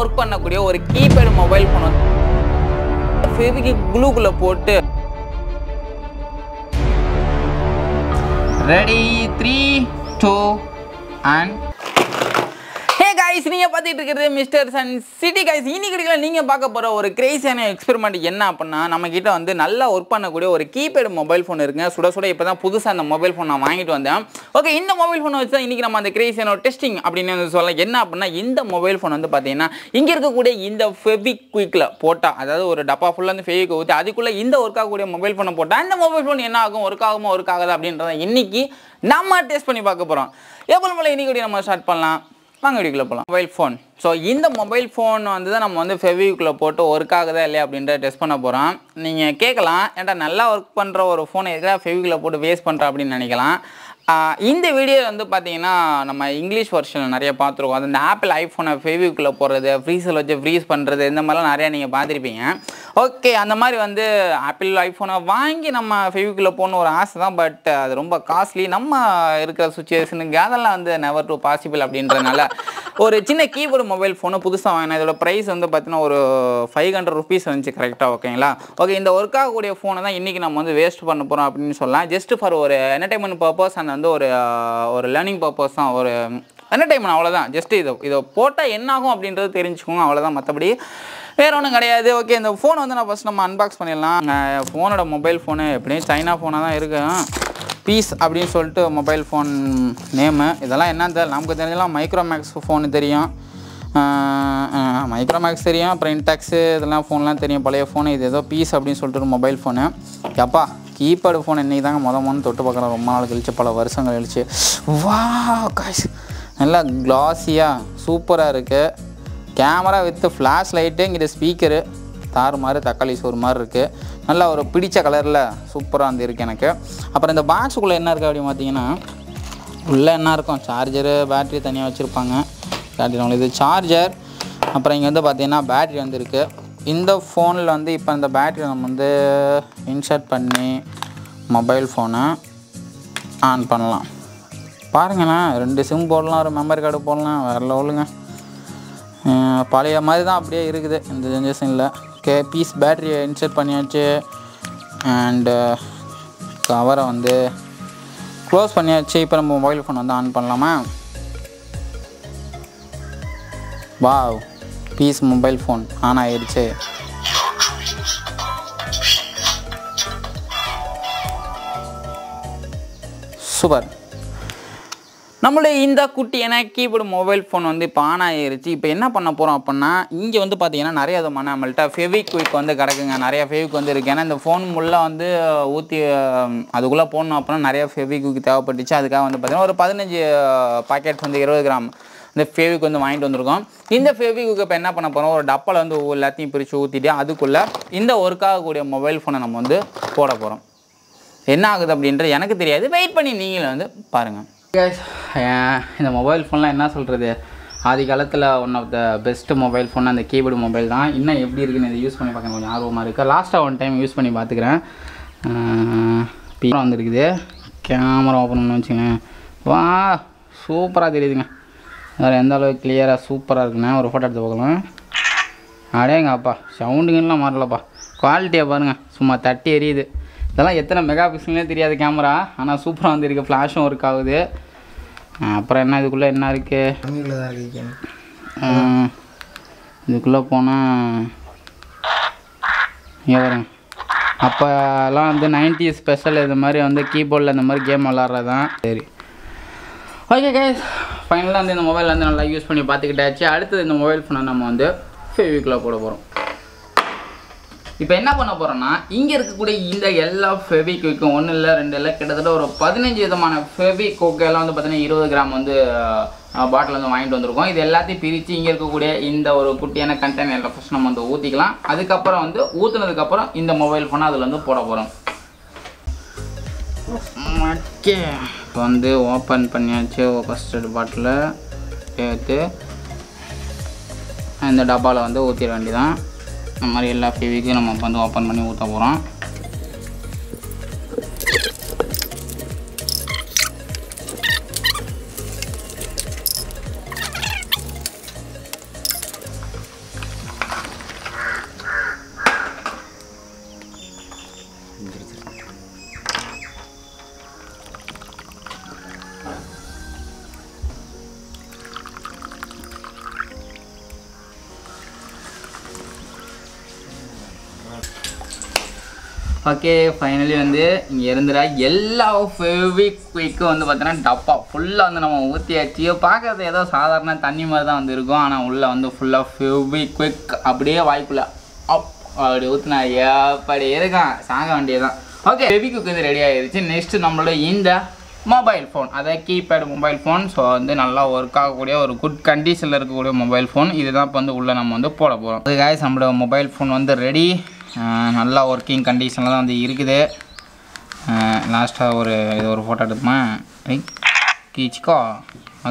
Work பண்ணக்கூடிய ஒரு keypad mobile phone வந்து ஃபெவிக்விக் க்ளூக்குள்ள போட்டு ரெடி 3 2 and guys, நீங்க பாத்துட்டு இருக்கிறது மிஸ்டர் சன் சிட்டி guys. இன்னைக்கு நீங்க பார்க்க போற ஒரு கிரேசியான எக்ஸ்பெரிமெண்ட் என்ன அப்படினா, நம்ம கிட்ட வந்து நல்லா ஒர்க் பண்ணக்கூடிய ஒரு கீபேட் மொபைல் ஃபோன் இருக்குங்க. சுட சுட இப்பதான் புதுசா அந்த மொபைல் ஃபோன் நான் வாங்கிட்டு வந்தேன். ஓகே, இந்த மொபைல் ஃபோனை வச்சு தான் இன்னைக்கு நம்ம அந்த கிரேசியான டெஸ்டிங் அப்படின்னு வந்து சொல்லலாம். என்ன அப்படின்னா, இந்த மொபைல் ஃபோன் வந்து பாத்தீங்கன்னா இங்க இருக்கக்கூடிய இந்த ஃபெவிக்விக்ல போட்டா, அதாவது ஒரு டப்பா ஃபுல்லா வந்து ஃபெவிக்விக் ஊத்தி அதுக்குள்ள இந்த ஒர்க் ஆகக்கூடிய மொபைல் ஃபோனை போட்டா அந்த மொபைல் ஃபோன் என்ன ஆகும், ஒர்க் ஆகுமா ஒர்க் ஆகாதா அப்படின்றத இன்னைக்கு நம்ம டெஸ்ட் பண்ணி பார்க்க போறோம். எப்பவும் போல இன்னைக்கு நம்ம ஸ்டார்ட் பண்ணலாம். வாங்க வீடியோக்குள்ள போகலாம். Mobile phone. ஸோ இந்த மொபைல் ஃபோன் வந்து தான் நம்ம வந்து ஃபெவிக்விக்ல போட்டு ஒர்க் ஆகுதா இல்லையா அப்படின்ற டெஸ்ட் பண்ண போகிறோம். நீங்கள் கேட்கலாம், ஏன்டா நல்லா ஒர்க் பண்ணுற ஒரு ஃபோனை எதுக்காக ஃபெவிக்விக்ல போட்டு வேஸ்ட் பண்ணுற அப்படின்னு நினைக்கலாம். இந்த வீடியோ வந்து பார்த்தீங்கன்னா நம்ம இங்கிலீஷ் வெர்ஷனில் நிறைய பார்த்துருக்கோம். அது இந்த ஆப்பிள் ஐஃபோனை ஃபெவிக்விக்ல போடுறது, ஃப்ரீஸில் வச்சு ஃப்ரீஸ் பண்ணுறது, இந்த மாதிரிலாம் நிறையா நீங்கள் பார்த்துருப்பீங்க. ஓகே, அந்த மாதிரி வந்து ஆப்பிள் ஐஃபோனை வாங்கி நம்ம ஃபெவிக்விக்ல போகணும் ஒரு ஆசை தான். பட் அது ரொம்ப காஸ்ட்லி. நம்ம இருக்கிற சுச்சுவேஷனுக்கு அதெல்லாம் வந்து நெவர் டு பாசிபிள் அப்படின்றதுனால ஒரு சின்ன கீபோர்டு மொபைல் ஃபோனை புதுசாக வாங்கினேன். இதோட ப்ரைஸ் வந்து பார்த்தீங்கன்னா ஒரு 500 ருபீஸ் வந்துச்சு கரெக்டாக. ஓகேங்களா? ஓகே, இந்த ஒர்க் ஆகக்கூடிய ஃபோனை தான் இன்றைக்கி நம்ம வந்து வேஸ்ட் பண்ண போகிறோம் அப்படின்னு சொல்லலாம். ஜஸ்ட் ஃபார் ஒரு என்டர்டைன்மெண்ட் பர்பஸ் அண்ட் வந்து ஒரு லேர்னிங் பர்பஸ் தான், ஒரு என்டர்டைன்மெண்ட், அவ்வளோதான். ஜஸ்ட் இதை போட்டால் என்ன ஆகும் அப்படின்றது தெரிஞ்சுக்கோங்க, அவ்வளோதான். மற்றபடி வேறு ஒன்றும் கிடையாது. ஓகே, இந்த ஃபோனை வந்து நான் ஃபஸ்ட் நம்ம அன்பாக்ஸ் பண்ணிடலாம். ஃபோனோட மொபைல் ஃபோனு எப்படியும் சைனா ஃபோனாக தான் இருக்குது. பீஸ் அப்படின்னு சொல்லிட்டு மொபைல் ஃபோன் நேமு. இதெல்லாம் என்னன்னு தெரியல, நமக்கு தெரிஞ்சலாம் மைக்ரோமேக்ஸ் ஃபோனு தெரியும், மைக்ரோமேக்ஸ் தெரியும், அப்புறம் இன்டாக்ஸு இதெல்லாம் ஃபோன்லாம் தெரியும், பழைய ஃபோனு. இது ஏதோ பீஸ் அப்படின்னு சொல்லிட்டு ஒரு மொபைல் ஃபோனு. எப்பா கீபேடு ஃபோன் இன்றைக்கி தாங்க மொதல் தொட்டு பார்க்குறேன், ரொம்ப நாள் கழிச்சு, பல வருஷங்கள் கழிச்சு. வா காய்ஸ், நல்லா கிளாஸியாக சூப்பராக இருக்குது. கேமரா வித் ஃப்ளாஷ் லைட்டு, இங்கிட்ட ஸ்பீக்கரு தாறு மாதிரி தக்காளி சோறு மாதிரி இருக்குது. நல்லா ஒரு பிடிச்ச கலரில் சூப்பராக வந்து இருக்குது எனக்கு. அப்புறம் இந்த பாக்ஸுக்குள்ளே என்ன இருக்குது அப்படின்னு பார்த்தீங்கன்னா, உள்ளே என்ன இருக்கும், சார்ஜரு, பேட்ரி தனியாக வச்சுருப்பாங்க. பேட்ரி இது சார்ஜர். அப்புறம் இங்கே வந்து பார்த்தீங்கன்னா பேட்ரி வந்து இருக்குது. இந்த ஃபோனில் வந்து இப்போ இந்த பேட்ரி நம்ம வந்து இன்சர்ட் பண்ணி மொபைல் ஃபோனை ஆன் பண்ணலாம். பாருங்களேன், 2 சிம் போடலாம், ஒரு மெமரி கார்டு போடலாம். வேறு லெவலுங்க. பழைய மாதிரி தான் அப்படியே இருக்குது இந்த ஜென்ரேஷனில். ஓகே, பீஸ் பேட்டரியை இன்சர்ட் பண்ணியாச்சு. அண்டு கவரை வந்து க்ளோஸ் பண்ணியாச்சு. இப்போ நம்ம மொபைல் ஃபோன் வந்து ஆன் பண்ணலாமா? வாவ், பீஸ் மொபைல் ஃபோன் ஆன் ஆயிடுச்சு. சூப்பர். நம்மளுடைய இந்த குட்டியான கீபோர்டு மொபைல் ஃபோன் வந்து இப்போ ஆன் ஆகிருச்சு. இப்போ என்ன பண்ண போகிறோம் அப்படின்னா, இங்கே வந்து பார்த்தீங்கன்னா நிறைய விதமான நம்மள்கிட்ட ஃபெவிக்விக் வந்து கிடக்குங்க. நிறைய ஃபெவிக் வந்து இருக்குது. ஏன்னா இந்த ஃபோன் முள்ளே வந்து ஊற்றி அதுக்குள்ளே போடணும் அப்படின்னா நிறைய ஃபெவிக்விக் தேவைப்பட்டுச்சு. அதுக்காக வந்து பார்த்தீங்கன்னா ஒரு 15 பாக்கெட்ஸ் வந்து 20 கிராம் இந்த ஃபெவிக் வந்து வாங்கிட்டு வந்திருக்கோம். இந்த ஃபெவிக்விக் இப்போ என்ன பண்ண போகிறோம், ஒரு டப்பாவில் வந்து எல்லாத்தையும் பிரித்து ஊற்றிட்டு அதுக்குள்ளே இந்த ஒர்க் ஆகக்கூடிய மொபைல் ஃபோனை நம்ம வந்து போட போகிறோம். என்ன ஆகுது அப்படின்றது எனக்கு தெரியாது, வெயிட் பண்ணி நீங்களே வந்து பாருங்கள். இந்த மொபைல் ஃபோன்லாம் என்ன சொல்கிறது, ஆதி காலத்தில் one of the best mobile phone அந்த கீபோர்டு மொபைல் தான். இன்னும் எப்படி இருக்குன்னு இதை யூஸ் பண்ணி பார்க்க கொஞ்சம் ஆர்வமாக இருக்குது. லாஸ்ட்டாக ஒன் டைம் யூஸ் பண்ணி பார்த்துக்கிறேன். வந்துருக்குது. கேமரா ஓப்பன் பண்ணி வச்சுக்கேன். வா, சூப்பராக தெரியுதுங்க. வேறு எந்த அளவுக்கு கிளியராக சூப்பராக இருக்குண்ணே. ஒரு ஃபோட்டோ எடுத்து பார்க்கலாம். அடேங்க அப்பா, சவுண்டுங்கெல்லாம் மாறலப்பா. குவாலிட்டியை பாருங்கள், சும்மா தட்டி எரியுது. இதெல்லாம் எத்தனை மெகா பிக்சல்னே தெரியாது கேமரா, ஆனால் சூப்பராக வந்துருக்கு. ஃப்ளாஷும் ஒர்க் ஆகுது. அப்புறம் என்ன இதுக்குள்ளே என்ன இருக்குது, இதுக்குள்ளே போனால் இங்கே வரும். அப்போல்லாம் வந்து 90s ஸ்பெஷல் இது மாதிரி வந்து கீபோர்டில் இந்த மாதிரி கேம் விளாட்றது தான். சரி, ஓகே கைஸ், ஃபைனலாக வந்து இந்த மொபைல் வந்து நல்லா யூஸ் பண்ணி பார்த்துக்கிட்டாச்சு. அடுத்தது இந்த மொபைல் ஃபோனை நம்ம வந்து ஃபெவிக்விக்ல போட போகிறோம். இப்போ என்ன பண்ண போகிறோன்னா, இங்கே இருக்கக்கூடிய இந்த எல்லா ஃபெவிக்விக்கும் 1 இல்லை 2 இல்லை கிட்டத்தட்ட ஒரு 15 விதமான ஃபெவிக்விக் எல்லாம் வந்து பார்த்தீங்கன்னா 20 கிராம் வந்து பாட்டில் வந்து வாங்கிட்டு வந்திருக்கோம். இது எல்லாத்தையும் பிரித்து இங்கே இருக்கக்கூடிய இந்த ஒரு குட்டியான கண்டெய்னரில் ஃபஸ்ட் நம்ம வந்து ஊற்றிக்கலாம். அதுக்கப்புறம் வந்து ஊற்றுனதுக்கப்புறம் இந்த மொபைல் ஃபோனை அதில் வந்து போட போகிறோம். ஓகே, இப்போ வந்து ஓப்பன் பண்ணியாச்சு. ஃபஸ்ட்டு பாட்டில் எடுத்து இந்த டப்பாவில் வந்து ஊற்றிட வேண்டியதான். இந்த மாதிரி எல்லா ஃபெவிக்கும் நம்ம வந்து ஓப்பன் பண்ணி ஊற்ற போகிறோம். ஓகே ஃபைனலி வந்து இங்கே இருந்துடா எல்லா ஃபெவிக்விக்கும் வந்து பார்த்தீங்கன்னா டப்பா ஃபுல்லாக வந்து நம்ம ஊற்றியாச்சு. பார்க்குறது ஏதோ சாதாரண தண்ணி மாதிரி தான் வந்து இருக்கும். ஆனால் உள்ளே வந்து ஃபுல்லாக ஃபெவிக்விக் அப்படியே வாய்க்குள்ள அப்படி ஊற்றினா எப்படி இருக்கான் சாக வேண்டியதுதான். ஓகே ஃபெவிக்விக் வந்து ரெடி ஆகிடுச்சு. நெக்ஸ்ட்டு நம்மளோட இந்த மொபைல் ஃபோன், அதாவது கீபேட் மொபைல் ஃபோன். ஸோ வந்து நல்லா ஒர்க் ஆகக்கூடிய ஒரு குட் கண்டிஷனில் இருக்கக்கூடிய மொபைல் ஃபோன் இதுதான் இப்போ வந்து உள்ளே நம்ம வந்து போட போகிறோம். அது காய்ஸ் நம்மளோட மொபைல் ஃபோன் வந்து ரெடி, நல்லா ஒர்க்கிங் கண்டிஷனில் தான் வந்து இருக்குது. லாஸ்ட்டாக இது ஒரு ஃபோட்டோ எடுப்போமா கீச்சிக்கோ.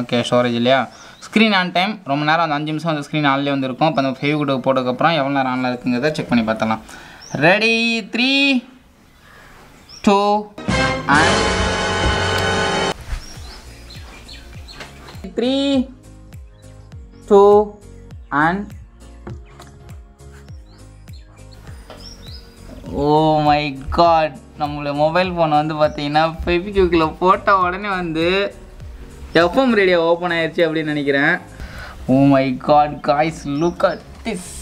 ஓகே ஸ்டோரேஜ் இல்லையா, ஸ்க்ரீன் ஆன் டைம் ரொம்ப நேரம் அந்த 5 நிமிஷம் அந்த ஸ்க்ரீன் ஆன்லேயே வந்து இருக்கும். இப்போ அந்த ஃபெவிக்விக் போட்டதுக்கப்புறம் எவ்வளோ நேரம் ஆனில் இருக்குங்கிறத செக் பண்ணி பார்த்தலாம். Ready 3 2 and 3 2 and oh my God, நம்மளோட மொபைல் ஃபோன் வந்து பார்த்தீங்கன்னா ஃபெவிக்விக்கில் போட்ட உடனே வந்து எஃப்எம் ரேடியோ ஓப்பன் ஆயிடுச்சு அப்படின்னு நினைக்கிறேன். Oh my God guys, look at this.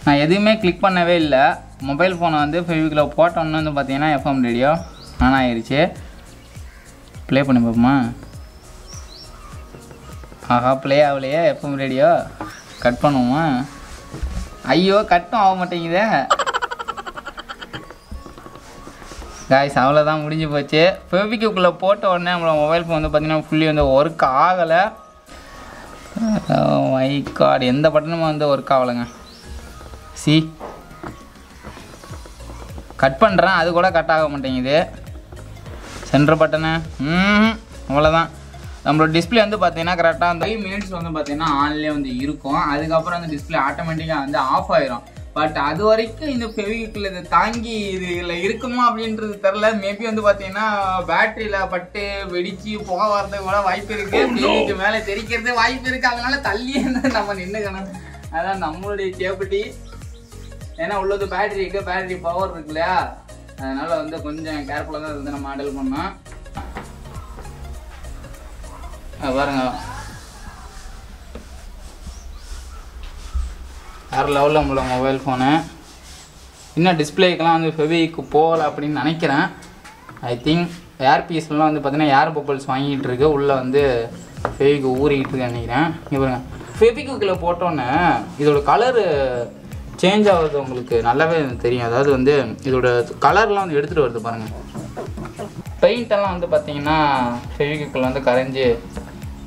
நான் எதுவுமே கிளிக் பண்ணவே இல்லை. மொபைல் ஃபோனை வந்து ஃபெவிக்விக்கில் போட்டோன்னு வந்து பார்த்தீங்கன்னா எஃப்எம் ரேடியோ ஆன் ஆயிடுச்சு. ப்ளே பண்ணி பார்ப்போமா? ஆஹா ப்ளே ஆகலையே எஃப்எம் ரேடியோ. கட் பண்ணுவோமா? ஐயோ கட்டும் ஆக மாட்டேங்குதே காய்ஸ். அவ்வளோதான் முடிஞ்சு போச்சு. ஃபெவிக்விக்கில் போட்ட உடனே நம்மளோட மொபைல் ஃபோன் வந்து பார்த்திங்கன்னா ஃபுல்லி வந்து ஒர்க் ஆகலை. மை காட், எந்த பட்டனுமே வந்து ஒர்க் ஆகலைங்க. சி கட் பண்ணுறேன், அது கூட கட் ஆக மாட்டேங்குது. சென்டர் பட்டனு அவ்வளோதான். நம்மளோட டிஸ்பிளே வந்து பார்த்தீங்கன்னா கரெக்டாக அந்த 5 மினிட்ஸ் வந்து பார்த்தீங்கன்னா ஆன்லேயே வந்து இருக்கும். அதுக்கப்புறம் அந்த டிஸ்பிளே ஆட்டோமேட்டிக்காக வந்து ஆஃப் ஆயிரும். பட் அது வரைக்கும் இந்த ஃபெவிக்விக்கில் இதை தாங்கி இதில் இருக்குமா அப்படின்றது தெரில. மேபி வந்து பார்த்தீங்கன்னா பேட்டரியில் பட்டு வெடிச்சு புகை வரதுக்கு கூட வாய்ப்பு இருக்குது. ஃபெவிக்விக்கு மேலே தெரிக்கிறது வாய்ப்பு இருக்குது. அதனால தள்ளியே நம்ம நின்றுக்கணும். அதான் நம்மளுடைய சேஃப்டி. ஏன்னா உள்ளது பேட்டரி இருக்குது, பேட்டரி பவர் இருக்கு இல்லையா, அதனால் வந்து கொஞ்சம் கேர்ஃபுல்லாக தான் வந்து நம்ம ஹேண்டில் பண்ணோம். பாருங்க வேறு லெவலில் நம்மளோட மொபைல் ஃபோனு. இன்னும் டிஸ்பிளேக்கெலாம் வந்து ஃபெவிக்விக் போகலை அப்படின்னு நினைக்கிறேன். ஐ திங்க் ஏர் பீஸ்லாம் வந்து பார்த்தீங்கன்னா ஏர் பப்பிள்ஸ் வாங்கிட்டு இருக்கு. உள்ளே வந்து ஃபெவிக்விக் ஊறிக்கிட்டு இருக்கு நினைக்கிறேன். இவங்க ஃபெவிக்விக்கில் போட்டோன்னே இதோட கலரு சேஞ்ச் ஆகுது, உங்களுக்கு நல்லாவே தெரியும். அதாவது வந்து இதோட கலர்லாம் வந்து எடுத்துகிட்டு வருது பாருங்கள். பெயிண்டெல்லாம் வந்து பார்த்தீங்கன்னா ஃபெவிக்விக்கில் வந்து கரைஞ்சி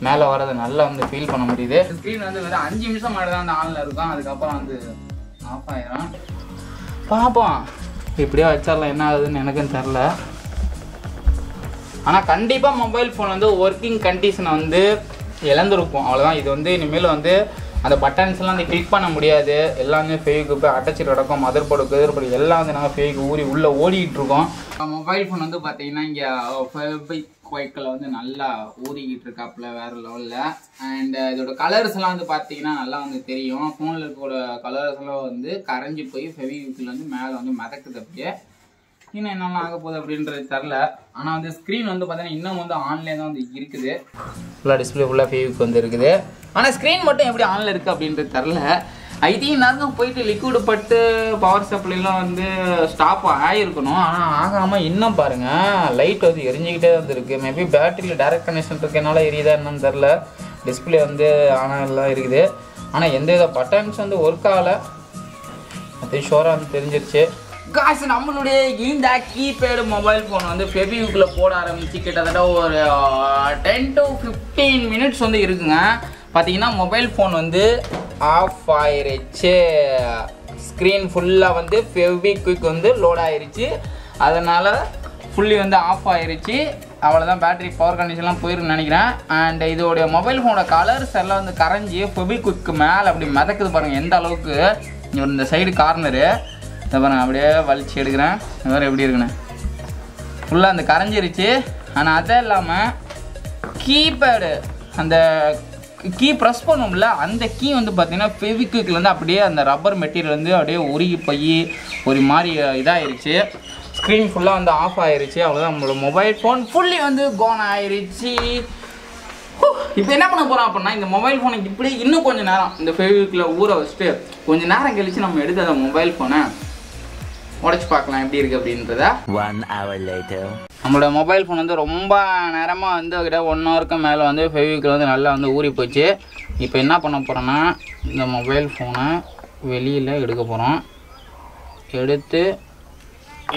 மேலே வரதை நல்லா வந்து ஃபீல் பண்ண முடியுது. ஸ்க்ரீன் வந்து வெறும் 5 நிமிஷம் மட்டும் தான் அந்த ஆனில் இருக்கும். அதுக்கப்புறம் வந்து ஆஃப் ஆயிரும். பார்ப்போம் இப்படியே வச்சிடலாம், என்ன ஆகுதுன்னு எனக்கும் தெரில. ஆனால் கண்டிப்பாக மொபைல் ஃபோன் வந்து ஒர்க்கிங் கண்டிஷனை வந்து இழந்திருக்கும். அவ்வளோதான். இது வந்து இனிமேல் வந்து அந்த பட்டன்ஸ்லாம் வந்து கிளிக் பண்ண முடியாது. எல்லாம் வந்து ஃபெவிக்விக் போய் அடைச்சிட்டு கிடக்கும். மதர் போர்டு எல்லாம் வந்து நாங்கள் ஃபெவிக்விக் ஊறி உள்ளே ஓடிக்கிட்டு இருக்கோம். மொபைல் ஃபோன் வந்து பார்த்தீங்கன்னா இங்கே ஃபெவிக்விக்கில் வந்து நல்லா ஊறிக்கிட்டு இருக்காப்புல வேறு லெவலில். அண்ட் இதோட கலர்ஸ்லாம் வந்து பார்த்தீங்கன்னா நல்லா வந்து தெரியும். ஃபோனில் இருக்கோட கலர்ஸ்லாம் வந்து கரைஞ்சி போய் ஃபெவிக்விக்கில் வந்து மேலே வந்து மிதக்குது. அப்படியே இன்னும் என்னெல்லாம் ஆக போகுது அப்படின்றது தெரில. ஆனால் வந்து ஸ்க்ரீன் வந்து பார்த்தீங்கன்னா இன்னும் வந்து ஆன்லேயே தான் வந்து இருக்குது. ஃபுல்லாக டிஸ்பிளே ஃபுல்லாக ஃபெவிக்விக் வந்து இருக்குது. ஆனால் ஸ்க்ரீன் மட்டும் எப்படி ஆனில் இருக்குது அப்படின்றது தெரில. ஐ திங்க் நேரம் போயிட்டு லிக்விட் பட்டு பவர் சப்ளைலாம் வந்து ஸ்டாப் ஆகிருக்கணும். ஆனால் ஆகாமல் இன்னும் பாருங்கள் லைட் வந்து எரிஞ்சிக்கிட்டே வந்து இருக்குது. மேபி பேட்டரியில் டைரக்ட் கனெக்ஷன் இருக்கனால எரியுதா என்னன்னு தெரில. டிஸ்பிளே வந்து ஆனெல்லாம் இருக்குது. ஆனால் எந்த வித பட்டன்ஸ் வந்து ஒர்க் ஆகலை. அது ஷோராக வந்து தெரிஞ்சிருச்சு. காசு நம்மளுடைய இந்த கீபேடு மொபைல் ஃபோன் வந்து ஃபெவிக்விக்கில் போட ஆரம்பிச்சு கிட்டத்தட்ட ஒரு 10 to 15 மினிட்ஸ் வந்து இருக்குங்க. பார்த்தீங்கன்னா மொபைல் ஃபோன் வந்து ஆஃப் ஆயிருச்சு. ஸ்க்ரீன் ஃபுல்லாக வந்து ஃபெவிக்விக் வந்து லோட் ஆயிருச்சு. அதனால் ஃபுல்லி வந்து ஆஃப் ஆயிருச்சு. அவ்வளோதான். பேட்டரி பவர் கண்டிஷன்லாம் போயிருக்குன்னு நினைக்கிறேன். அண்ட் இதோடைய மொபைல் ஃபோனோட கலர்ஸ் எல்லாம் வந்து கரைஞ்சி ஃபெவிக்விக்கு மேலே அப்படி மிதக்குது பாருங்கள் எந்த அளவுக்கு. இந்த சைடு கார்னரு இதை பாருங்கள் அப்படியே வலிச்சு எடுக்கிறேன். வேறு எப்படி இருக்குண்ணே ஃபுல்லாக அந்த கரைஞ்சிருச்சு. ஆனால் அதே இல்லாமல் கீபேடு அந்த கீ ப்ரெஸ் பண்ணும்ல அந்த கீ வந்து பார்த்தீங்கன்னா ஃபெவிக்விக்கில் வந்து அப்படியே அந்த ரப்பர் மெட்டீரியல் வந்து அப்படியே உருகி போய் ஒரு மாதிரி இதாகிருச்சு. ஸ்க்ரீன் ஃபுல்லாக வந்து ஆஃப் ஆயிருச்சு. அவ்வளோதான். நம்மளோட மொபைல் ஃபோன் ஃபுல்லி வந்து கோன் ஆயிருச்சு. இப்போ என்ன பண்ண போகிறோம் அப்படின்னா இந்த மொபைல் ஃபோனை இப்படி இன்னும் கொஞ்சம் நேரம் இந்த ஃபெவிக்விக்கில் ஊற வச்சுட்டு கொஞ்சம் நேரம் கழித்து நம்ம எடுத்து அந்த மொபைல் ஃபோனை உடச்சி பார்க்கலாம் எப்படி இருக்குது அப்படின்றத. 1 hour later. நம்மளோட மொபைல் ஃபோன் வந்து ரொம்ப நேரமாக வந்து கிட்ட 1 ஹவருக்கு மேலே வந்து ஃபெவிக்விக்கில் வந்து நல்லா வந்து ஊறி போச்சு. இப்போ என்ன பண்ண போகிறோன்னா இந்த மொபைல் ஃபோனை வெளியில் எடுக்க போகிறோம். எடுத்து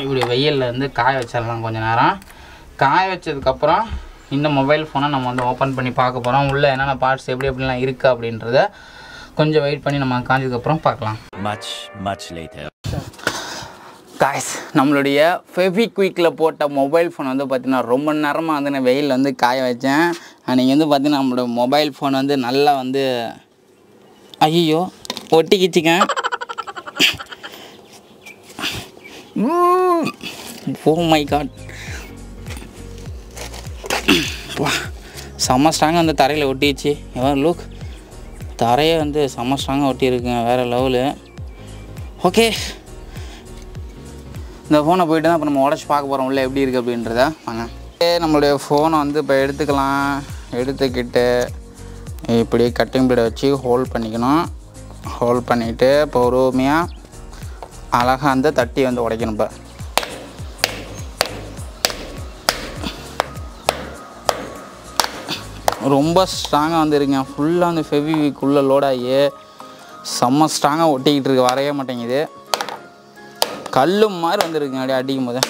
இப்படி வெயிலில் வந்து காய வச்சிடலாம் கொஞ்சம் நேரம். காய வச்சதுக்கப்புறம் இந்த மொபைல் ஃபோனை நம்ம வந்து ஓப்பன் பண்ணி பார்க்க போகிறோம். உள்ளே என்னென்ன பார்ட்ஸ் எப்படி எப்படிலாம் இருக்குது அப்படின்றத கொஞ்சம் வெயிட் பண்ணி நம்ம காஞ்சதுக்கப்புறம் பார்க்கலாம். Much later. காய்ஸ், நம்மளுடைய ஃபெவிக்விக்கில் போட்ட மொபைல் ஃபோன் வந்து பார்த்திங்கன்னா ரொம்ப நேரமாக வந்து நான் வெயிலில் வந்து காய வச்சேன். நீங்கள் வந்து பார்த்திங்கன்னா நம்மளோட மொபைல் ஃபோன் வந்து நல்லா வந்து ஐயோ ஒட்டிக்கிச்சுங்க. ஓ மை காட், செம்ம ஸ்ட்ராங்காக வந்து தரையில் ஒட்டிடுச்சு. எவ்வளோ லுக், தரையை வந்து செம்ம ஸ்ட்ராங்காக ஒட்டியிருக்குங்க, வேறு லெவலு. ஓகே, இந்த ஃபோனை போய்ட்டு தான் இப்போ நம்ம உடச்சி பார்க்க போகிறோம் உள்ளே எப்படி இருக்குது அப்படின்றத. வாங்க, நம்மளுடைய ஃபோனை வந்து இப்போ எடுத்துக்கலாம். எடுத்துக்கிட்டு இப்படி கட்டிங் பிளேடை வச்சு ஹோல்ட் பண்ணிக்கணும். ஹோல்ட் பண்ணிவிட்டு பொறுமையாக அழகாக அந்த தட்டி வந்து உடைக்கணும். இப்போ ரொம்ப ஸ்ட்ராங்காக வந்து இருக்குங்க. ஃபுல்லாக வந்து ஃபெவிக்விக்குள்ளே லோடாகி செம்ம ஸ்ட்ராங்காக ஒட்டிக்கிட்டு இருக்கு, வரைய மாட்டேங்குது. கல் மாதிரி வந்துருக்குங்க அப்படியே அடிக்கும் போது.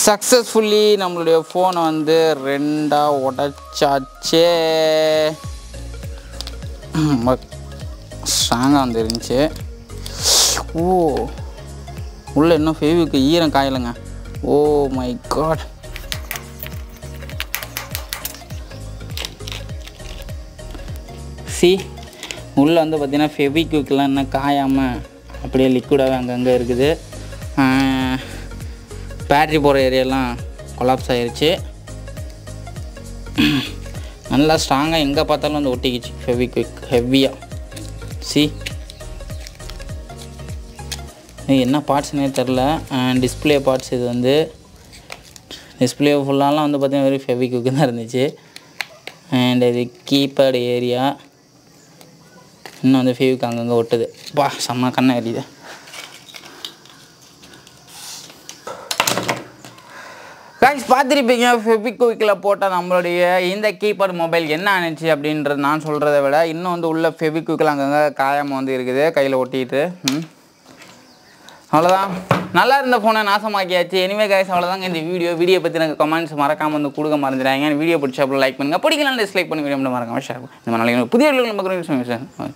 சக்ஸஸ்ஃபுல்லி நம்மளுடைய ஃபோனை வந்து 2ஆக உடைச்சாச்சே. ஸ்ட்ராங்காக வந்து இருந்துச்சு. ஓ, உள்ளே இன்னும் ஃபெவிக்விக் ஈரம் காயலைங்க. ஓ மை காட், சி உள்ளே வந்து பார்த்திங்கன்னா ஃபெவிக்விக்லாம் இன்னும் காயாமல் அப்படியே லிக்விடாகவே அங்கங்கே இருக்குது. பேட்ரி போகிற ஏரியாலாம் கொலாப்ஸ் ஆகிருச்சு. நல்லா ஸ்ட்ராங்காக எங்கே பார்த்தாலும் வந்து ஒட்டிக்கிச்சு ஃபெவிக்விக் ஹெவியாக. சி என்ன பார்ட்ஸ்னே தெரில. டிஸ்பிளே பார்ட்ஸ் இது வந்து டிஸ்பிளே ஃபுல்லாலாம் வந்து பார்த்திங்கன்னா வெறும் ஃபெவிக்விக் தான் இருந்துச்சு. அண்ட் இது கீபேட் ஏரியா இன்னும் வந்து ஃபெவிக்விக் அங்கங்கே ஒட்டுது. பா, செம்ம கண்ணை எரியுது. கைஸ், பார்த்துருப்பீங்க ஃபெவிக்விக்கில் போட்டால் நம்மளுடைய இந்த கீபேட் மொபைல் என்ன ஆனிச்சு அப்படின்றது நான் சொல்கிறத விட இன்னும் வந்து உள்ள ஃபெவிக்விக்கில் அங்கங்கே காயமாக வந்து இருக்குது, கையில் ஒட்டிட்டு. அவ்வளோதான், நல்லா இருந்த ஃபோனை நாசமாக்கியாச்சு. எனிவே கைஸ், அவ்வளோதாங்க இந்த வீடியோ பற்றி எனக்கு கமெண்ட்ஸ் மறக்காமல் வந்து கொடுக்க மறந்துடாங்க. வீடியோ பிடிச்சா லைக் பண்ணுங்கள், பிடிக்கலாம் டிஸ்லைக் பண்ணி வீடியோ மறக்காமல் ஷேர் பண்ணுங்கள். இந்த மாதிரி புதிய வீடியோ நம்ம